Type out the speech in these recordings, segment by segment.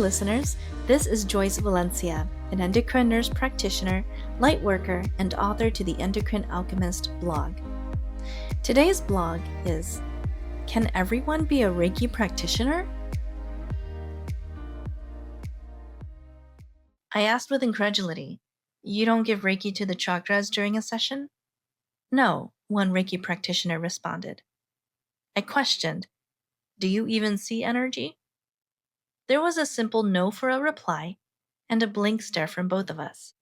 listeners. This is Joyce Valencia, an endocrine nurse practitioner, light worker, and author to the Endocrine Alchemist blog. Today's blog is, Can everyone be a Reiki practitioner? I asked with incredulity, You don't give Reiki to the chakras during a session? No, one Reiki practitioner responded. I questioned, Do you even see energy? There was a simple no for a reply and a blank stare from both of us.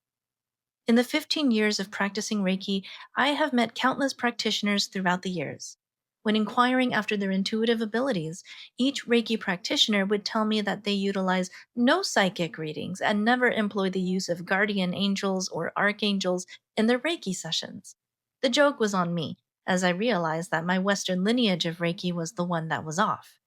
In the 15 years of practicing Reiki, I have met countless practitioners throughout the years. When inquiring after their intuitive abilities, each Reiki practitioner would tell me that they utilize no psychic readings and never employ the use of guardian angels or archangels in their Reiki sessions. The joke was on me, as I realized that my Western lineage of Reiki was the one that was off.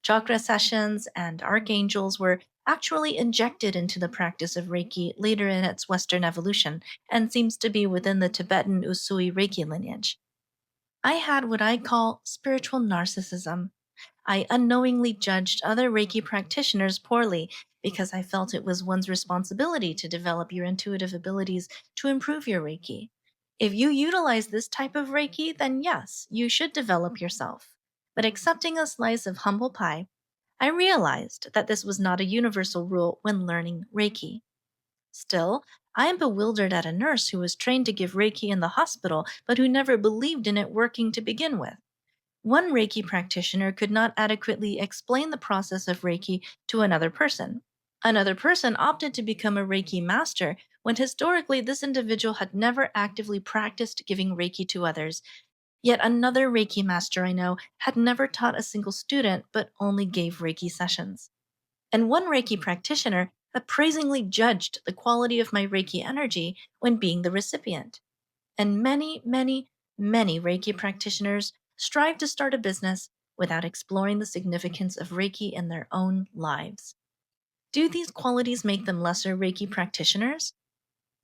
Chakra sessions and archangels were actually injected into the practice of Reiki later in its Western evolution and seems to be within the Tibetan Usui Reiki lineage. I had what I call spiritual narcissism. I unknowingly judged other Reiki practitioners poorly because I felt it was one's responsibility to develop your intuitive abilities to improve your Reiki. If you utilize this type of Reiki, then yes, you should develop yourself. But accepting a slice of humble pie, I realized that this was not a universal rule when learning Reiki. Still, I am bewildered at a nurse who was trained to give Reiki in the hospital but who never believed in it working to begin with. One Reiki practitioner could not adequately explain the process of Reiki to another person. Another person opted to become a Reiki master when historically this individual had never actively practiced giving Reiki to others. Yet another Reiki master I know had never taught a single student but only gave Reiki sessions. And one Reiki practitioner appraisingly judged the quality of my Reiki energy when being the recipient. And many Reiki practitioners strive to start a business without exploring the significance of Reiki in their own lives. Do these qualities make them lesser Reiki practitioners?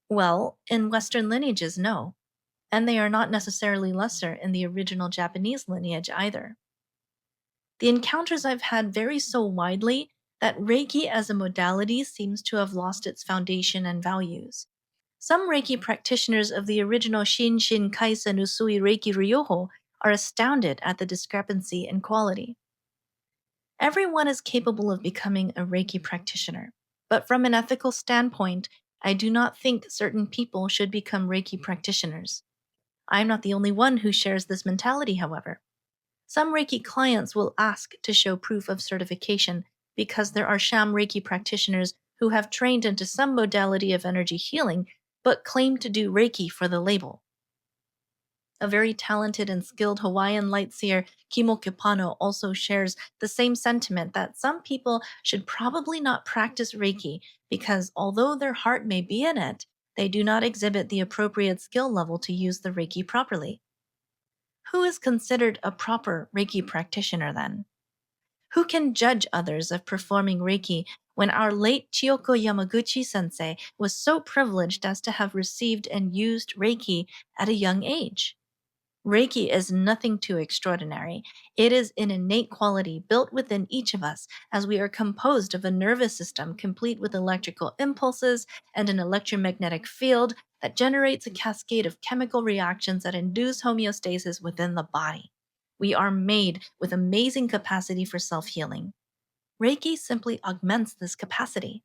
Well, in Western lineages, no. And they are not necessarily lesser in the original Japanese lineage either. The encounters I've had vary so widely that Reiki as a modality seems to have lost its foundation and values. Some Reiki practitioners of the original Shinshin Kaisen Usui Reiki Ryoho are astounded at the discrepancy in quality. Everyone is capable of becoming a Reiki practitioner, but from an ethical standpoint, I do not think certain people should become Reiki practitioners. I'm not the only one who shares this mentality, however. Some Reiki clients will ask to show proof of certification because there are sham Reiki practitioners who have trained into some modality of energy healing but claim to do Reiki for the label. A very talented and skilled Hawaiian light seer, Kimo Kipano, also shares the same sentiment that some people should probably not practice Reiki because although their heart may be in it, they do not exhibit the appropriate skill level to use the Reiki properly. Who is considered a proper Reiki practitioner then? Who can judge others of performing Reiki when our late Chiyoko Yamaguchi sensei was so privileged as to have received and used Reiki at a young age? Reiki is nothing too extraordinary. It is an innate quality built within each of us as we are composed of a nervous system complete with electrical impulses and an electromagnetic field that generates a cascade of chemical reactions that induce homeostasis within the body. We are made with amazing capacity for self-healing. Reiki simply augments this capacity.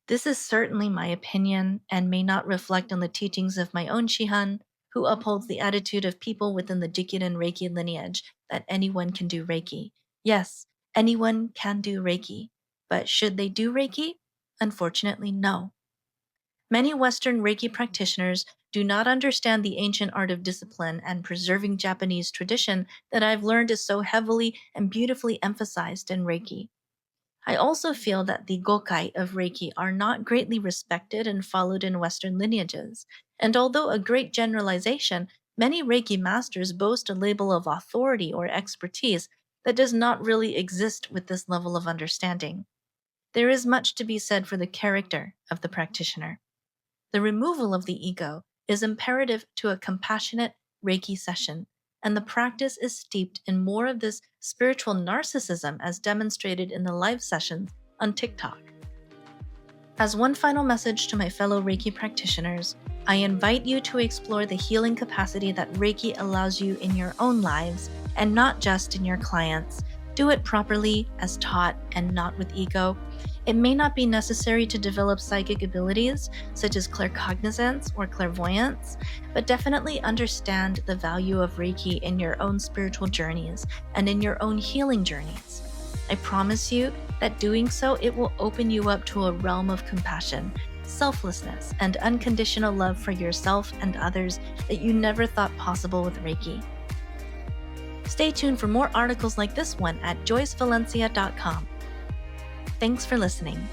This is certainly my opinion and may not reflect on the teachings of my own Shihan, who upholds the attitude of people within the Jikiden Reiki lineage that anyone can do Reiki. Yes, anyone can do Reiki, but should they do Reiki? Unfortunately, no. Many Western Reiki practitioners do not understand the ancient art of discipline and preserving Japanese tradition that I've learned is so heavily and beautifully emphasized in Reiki. I also feel that the Gokai of Reiki are not greatly respected and followed in Western lineages, and although a great generalization, many Reiki masters boast a label of authority or expertise that does not really exist with this level of understanding. There is much to be said for the character of the practitioner. The removal of the ego is imperative to a compassionate Reiki session, and the practice is steeped in more of this spiritual narcissism as demonstrated in the live sessions on TikTok. As one final message to my fellow Reiki practitioners, I invite you to explore the healing capacity that Reiki allows you in your own lives and not just in your clients. Do it properly, as taught, and not with ego. It may not be necessary to develop psychic abilities such as claircognizance or clairvoyance, but definitely understand the value of Reiki in your own spiritual journeys and in your own healing journeys. I promise you that doing so, it will open you up to a realm of compassion, selflessness, and unconditional love for yourself and others that you never thought possible with Reiki. Stay tuned for more articles like this one at joycevalencia.com. Thanks for listening.